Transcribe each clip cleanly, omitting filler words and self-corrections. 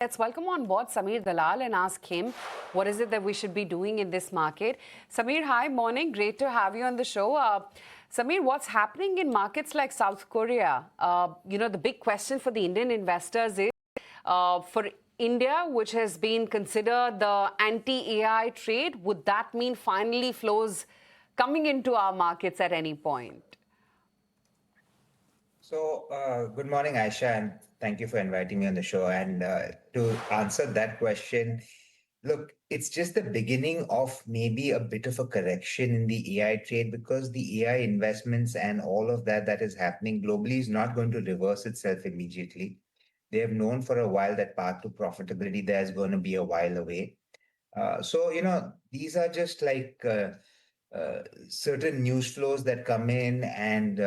Let's welcome on board Sameer Dalal and ask him what is it that we should be doing in this market. Sameer, hi, morning. Great to have you on the show. Sameer, what's happening in markets like South Korea? The big question for the Indian investors is for India, which has been considered the anti-AI trade, would that mean finally flows coming into our markets at any point? So, good morning, Aisha, and thank you for inviting me on the show. And to answer that question, look, it's just the beginning of maybe a bit of a correction in the AI trade because the AI investments and all of that is happening globally is not going to reverse itself immediately. They have known for a while that path to profitability there is going to be a while away. So, these are just like certain news flows that come in and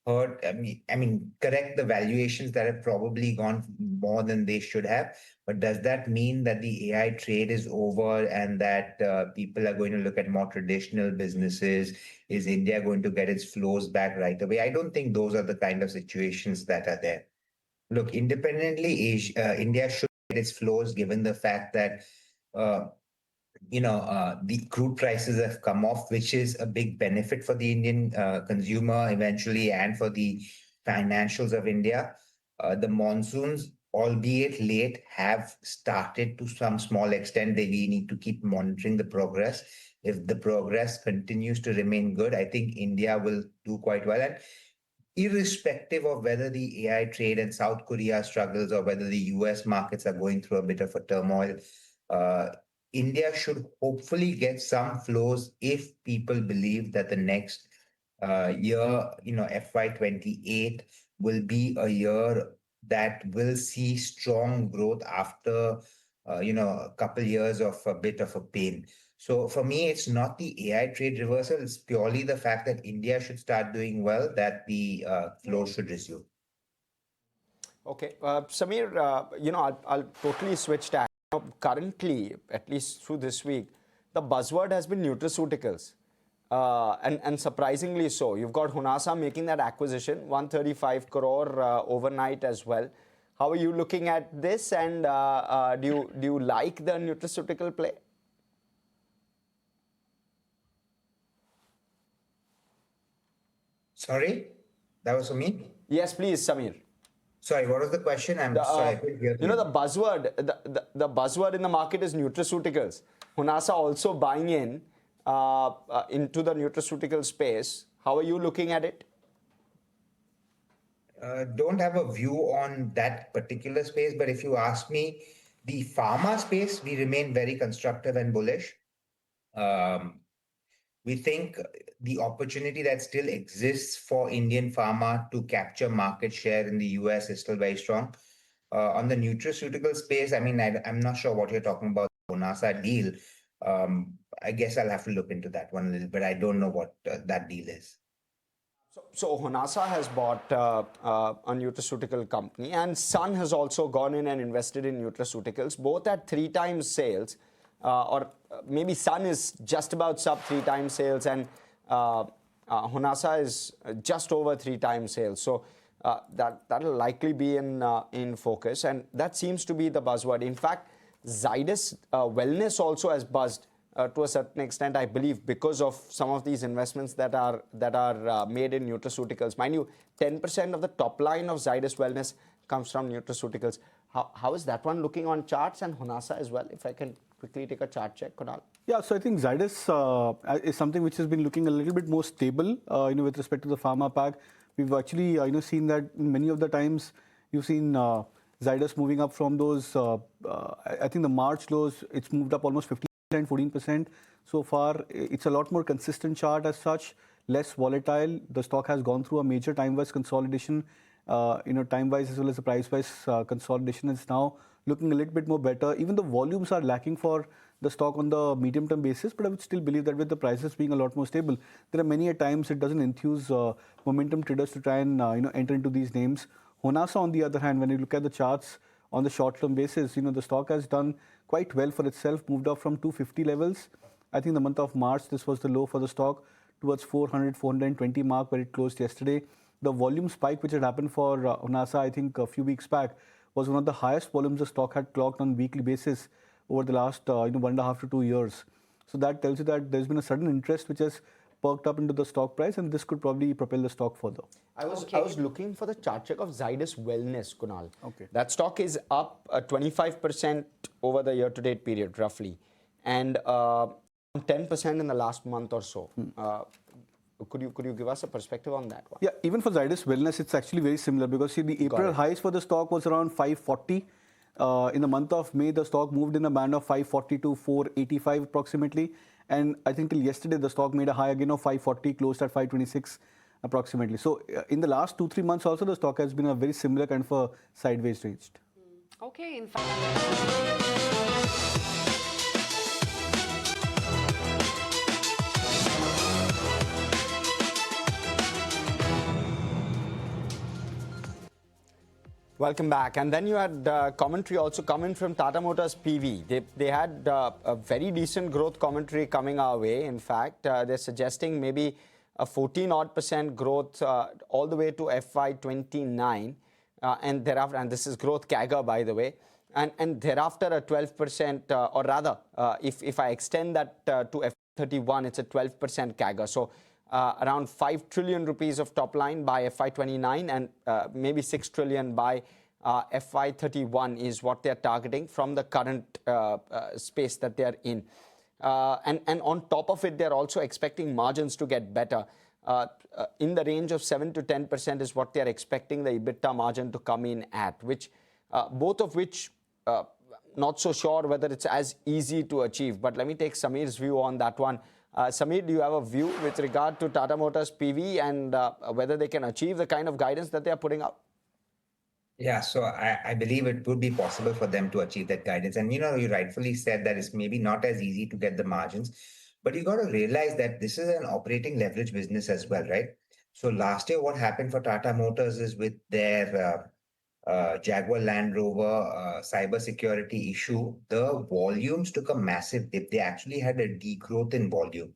hurt. I mean, correct the valuations that have probably gone more than they should have. But does that mean that the AI trade is over and that people are going to look at more traditional businesses? Is India going to get its flows back right away? I don't think those are the kind of situations that are there. Look, independently, India should get its flows given the fact that uh, the crude prices have come off, which is a big benefit for the Indian consumer eventually and for the financials of India. The monsoons, albeit late, have started to some small extent. We need to keep monitoring the progress. If the progress continues to remain good, I think India will do quite well. And irrespective of whether the AI trade and South Korea struggles or whether the US markets are going through a bit of a turmoil, uh, India should hopefully get some flows if people believe that the next year, FY28 will be a year that will see strong growth after, a couple years of a bit of a pain. So for me, it's not the AI trade reversal. It's purely the fact that India should start doing well, that the flow should resume. Okay, Sameer, I'll totally switch tack. Currently, at least through this week, the buzzword has been nutraceuticals. And surprisingly so. You've got Honasa making that acquisition, 135 crore overnight as well. How are you looking at this, and do you like the nutraceutical play? Sorry, that was for me? Yes, please, Sameer. Sorry, what was the question? I'm sorry, I couldn't hear you. The buzzword, the buzzword in the market is nutraceuticals. Honasa also buying in into the nutraceutical space. How are you looking at it? Don't have a view on that particular space, but if you ask me, the pharma space, we remain very constructive and bullish. Um, we think the opportunity that still exists for Indian pharma to capture market share in the US is still very strong. On the nutraceutical space, I mean, I'm not sure what you're talking about, the Honasa deal. I guess I'll have to look into that one a little bit. I don't know what that deal is. So Honasa has bought a nutraceutical company, and Sun has also gone in and invested in nutraceuticals, both at 3x sales, or maybe Sun is just about sub 3x sales, and Honasa is just over 3x sales. So that'll likely be in focus, and that seems to be the buzzword. In fact, Zydus Wellness also has buzzed to a certain extent, I believe, because of some of these investments that are made in nutraceuticals. Mind you, 10% of the top line of Zydus Wellness comes from nutraceuticals. How is that one looking on charts, and Honasa as well? If I can quickly take a chart check, Kunal. Yeah, so I think Zydus is something which has been looking a little bit more stable, with respect to the pharma pack. We've actually, seen that many of the times you've seen Zydus moving up from those, I think the March lows, it's moved up almost 15%, 14%. So far, it's a lot more consistent chart as such, less volatile. The stock has gone through a major time-wise consolidation, time-wise as well as the price-wise consolidation is now looking a little bit more better. Even the volumes are lacking for the stock on the medium-term basis, but I would still believe that with the prices being a lot more stable, there are many a times it doesn't enthuse momentum traders to try and enter into these names. Honasa, on the other hand, when you look at the charts on the short-term basis, the stock has done quite well for itself, moved up from 250 levels. I think the month of March, this was the low for the stock, towards 400, 420 mark where it closed yesterday. The volume spike which had happened for Honasa, I think a few weeks back, was one of the highest volumes the stock had clocked on weekly basis over the last 1.5 to 2 years. So that tells you that there's been a sudden interest which has perked up into the stock price, and this could probably propel the stock further. I was looking for the chart check of Zydus Wellness, Kunal. Okay. That stock is up 25% over the year-to-date period, roughly, and 10% in the last month or so. Could you give us a perspective on that one? Yeah, even for Zydus Wellness, it's actually very similar because see, the April highs for the stock was around 540. In the month of May, the stock moved in a band of 540 to 485 approximately. And I think till yesterday, the stock made a high again of 540, closed at 526 approximately. So in the last 2-3 months also, the stock has been a very similar kind of a sideways ranged. Okay, in fact. Welcome back. And then you had commentary also coming from Tata Motors PV. They had a very decent growth commentary coming our way. In fact, they're suggesting maybe a 14% growth all the way to FY29. And thereafter, and this is growth CAGR, by the way. And thereafter a 12%, or rather, if I extend that to F31, it's a 12% CAGR. So around 5 trillion rupees of top line by FY29 and maybe 6 trillion by FY31 is what they're targeting from the current space that they're in. And on top of it, they're also expecting margins to get better. In the range of 7 to 10% is what they're expecting the EBITDA margin to come in at, which both of which not so sure whether it's as easy to achieve. But let me take Sameer's view on that one. Sameer, do you have a view with regard to Tata Motors PV and whether they can achieve the kind of guidance that they are putting out? Yeah, so I believe it would be possible for them to achieve that guidance. And, you rightfully said that it's maybe not as easy to get the margins, but you got to realize that this is an operating leverage business as well, right? So last year, what happened for Tata Motors is with their Jaguar Land Rover cybersecurity issue, the volumes took a massive dip. They actually had a degrowth in volume.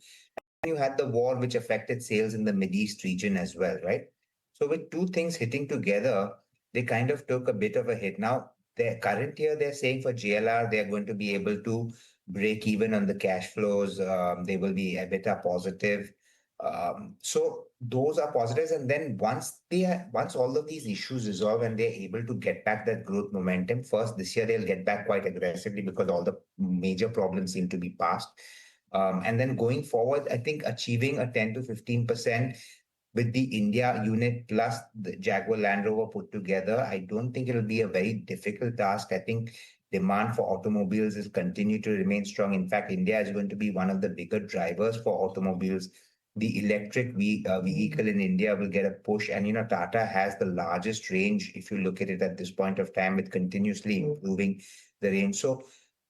And you had the war, which affected sales in the Mideast region as well, right? So with two things hitting together, they kind of took a bit of a hit. Now, their current year, they're saying for GLR, they're going to be able to break even on the cash flows. They will be EBITDA positive. So those are positives. And then once all of these issues resolve and they're able to get back that growth momentum, first this year they'll get back quite aggressively because all the major problems seem to be past. And then going forward, I think achieving a 10 to 15% with the India unit plus the Jaguar Land Rover put together, I don't think it'll be a very difficult task. I think demand for automobiles will continue to remain strong. In fact, India is going to be one of the bigger drivers for automobiles. The electric vehicle in India will get a push. And, Tata has the largest range, if you look at it at this point of time, with continuously improving the range. So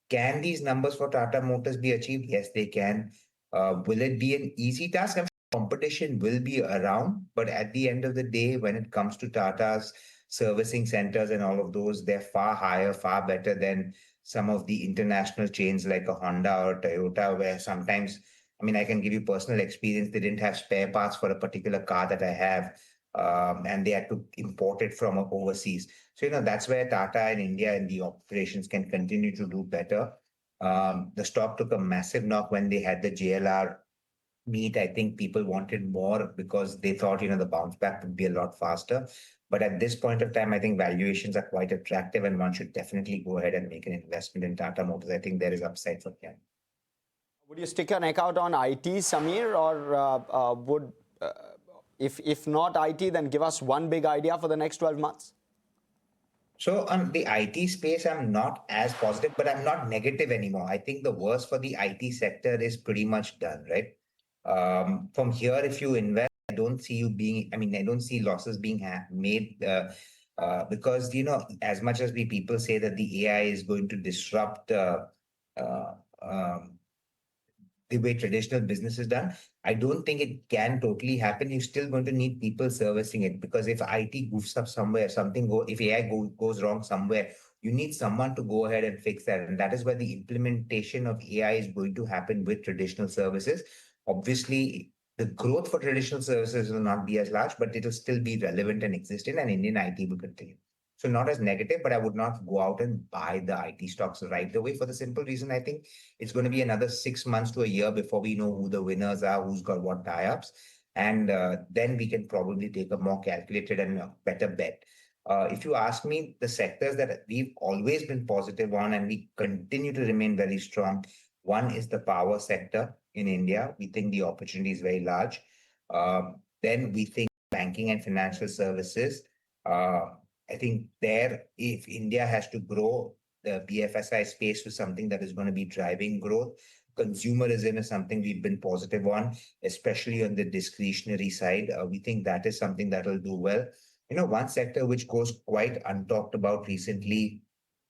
can these numbers for Tata Motors be achieved? Yes, they can. Will it be an easy task? I'm sure competition will be around, but at the end of the day, when it comes to Tata's servicing centers and all of those, they're far higher, far better than some of the international chains like a Honda or Toyota, where sometimes, I can give you personal experience. They didn't have spare parts for a particular car that I have, and they had to import it from overseas. So, that's where Tata in India and the operations can continue to do better. The stock took a massive knock when they had the JLR meet. I think people wanted more because they thought, the bounce back would be a lot faster. But at this point of time, I think valuations are quite attractive and one should definitely go ahead and make an investment in Tata Motors. I think there is upside for them. Would you stick your neck out on IT, Sameer, or would, if not IT, then give us one big idea for the next 12 months? So on the IT space, I'm not as positive, but I'm not negative anymore. I think the worst for the IT sector is pretty much done, right? From here, if you invest, I don't see I don't see losses being made because, as much as people say that the AI is going to disrupt the way traditional business is done, I don't think it can totally happen. You're still going to need people servicing it because if IT goofs up somewhere, if AI goes wrong somewhere, you need someone to go ahead and fix that. And that is where the implementation of AI is going to happen with traditional services. Obviously, the growth for traditional services will not be as large, but it will still be relevant and existent, and Indian IT will continue. So not as negative, but I would not go out and buy the IT stocks right away for the simple reason I think it's going to be another 6 months to a year before we know who the winners are, who's got what tie-ups. And then we can probably take a more calculated and a better bet. If you ask me, the sectors that we've always been positive on and we continue to remain very strong, one is the power sector in India. We think the opportunity is very large. Then we think banking and financial services. I think there, if India has to grow the BFSI space to something that is going to be driving growth, consumerism is something we've been positive on, especially on the discretionary side. We think that is something that will do well. One sector which goes quite untalked about recently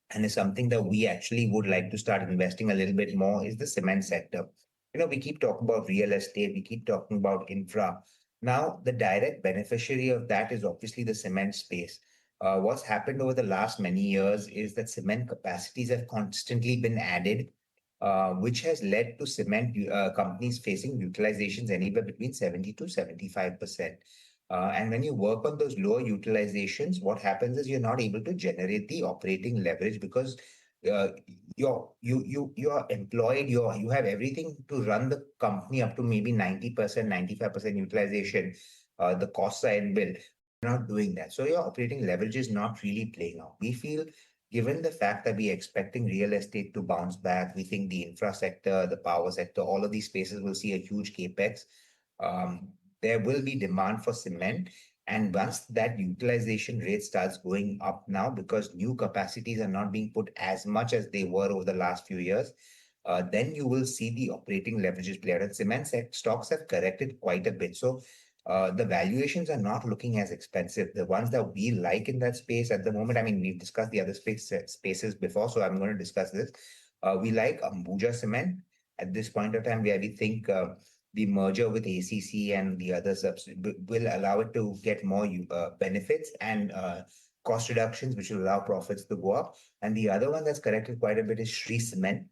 and is something that we actually would like to start investing a little bit more is the cement sector. We keep talking about real estate, we keep talking about infra. Now, the direct beneficiary of that is obviously the cement space. What's happened over the last many years is that cement capacities have constantly been added, which has led to cement companies facing utilizations anywhere between 70 to 75%. And when you work on those lower utilizations, what happens is you're not able to generate the operating leverage because uh, you're employed, you have everything to run the company up to maybe 90%, 95% utilization. The costs are inbuilt. You're not doing that. So your operating leverage is not really playing out. We feel given the fact that we're expecting real estate to bounce back, we think the infra sector, the power sector, all of these spaces will see a huge capex. Um, there will be demand for cement. And once that utilization rate starts going up now, because new capacities are not being put as much as they were over the last few years, then you will see the operating leverages play out. And cement stocks have corrected quite a bit. So the valuations are not looking as expensive. The ones that we like in that space at the moment, I mean, we've discussed the other spaces before, so I'm going to discuss this. We like Ambuja Cement at this point of time, where we think the merger with ACC and the other subs will allow it to get more benefits and cost reductions, which will allow profits to go up. And the other one that's corrected quite a bit is Shree Cement.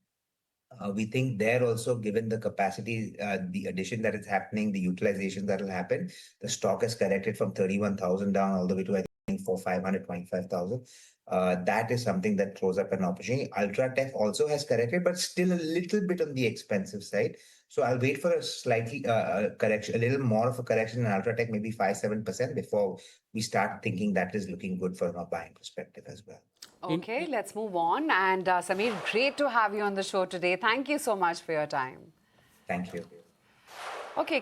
We think there also, given the capacity, the addition that is happening, the utilization that will happen, the stock has corrected from 31,000 down all the way to, I think, 525,000. That is something that throws up an opportunity. Ultratech also has corrected, but still a little bit on the expensive side. So I'll wait for a slightly correction, a little more of a correction in Ultratech, maybe 5-7% before we start thinking that is looking good from a buying perspective as well. Okay, let's move on. And Sameer, great to have you on the show today. Thank you so much for your time. Thank you. Okay.